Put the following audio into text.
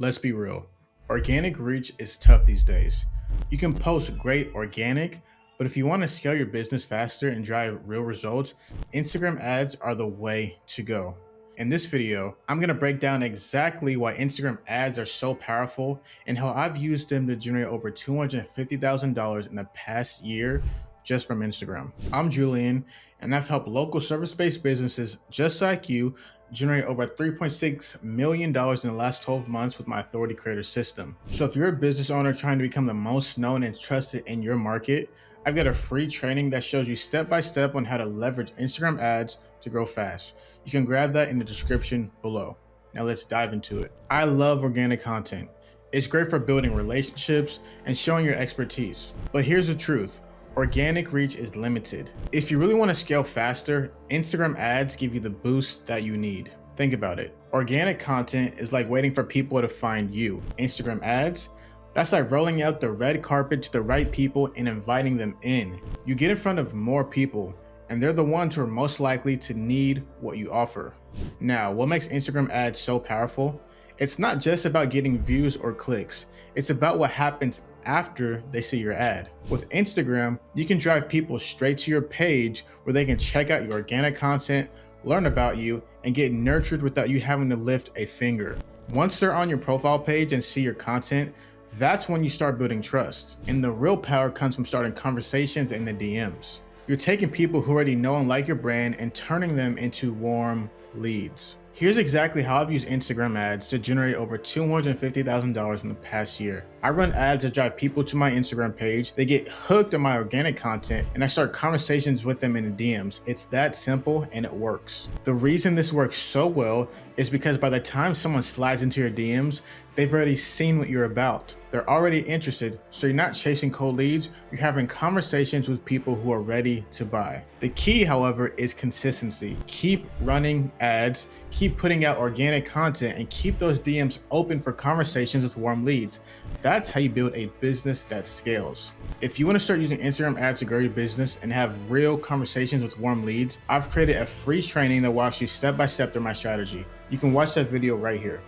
Let's be real. Organic reach is tough these days. You can post great organic, but if you want to scale your business faster and drive real results, Instagram ads are the way to go. In this video, I'm going to break down exactly why Instagram ads are so powerful and how I've used them to generate over $250,000 in the past year just from Instagram. I'm Julian, and I've helped local service-based businesses just like you generate over $3.6 million in the last 12 months with my Authority Creator system. So if you're a business owner trying to become the most known and trusted in your market, I've got a free training that shows you step-by-step on how to leverage Instagram ads to grow fast. You can grab that in the description below. Now let's dive into it. I love organic content. It's great for building relationships and showing your expertise. But here's the truth. Organic reach is limited. If you really want to scale faster, Instagram ads give you the boost that you need. Think about it. Organic content is like waiting for people to find you. Instagram ads, that's like rolling out the red carpet to the right people and inviting them in. You get in front of more people, and they're the ones who are most likely to need what you offer. Now, what makes Instagram ads so powerful? It's not just about getting views or clicks. It's about what happens after they see your ad. With Instagram, you can drive people straight to your page where they can check out your organic content, learn about you, and get nurtured without you having to lift a finger. Once they're on your profile page and see your content, that's when you start building trust. And the real power comes from starting conversations in the DMs. You're taking people who already know and like your brand and turning them into warm leads. Here's exactly how I've used Instagram ads to generate over $250,000 in the past year. I run ads that drive people to my Instagram page, they get hooked on my organic content, and I start conversations with them in the DMs. It's that simple and it works. The reason this works so well is because by the time someone slides into your DMs, they've already seen what you're about. They're already interested, so you're not chasing cold leads, you're having conversations with people who are ready to buy. The key, however, is consistency. Keep running ads, keep putting out organic content, and keep those DMs open for conversations with warm leads. That's how you build a business that scales. If you want to start using Instagram ads to grow your business and have real conversations with warm leads, I've created a free training that walks you step by step through my strategy. You can watch that video right here.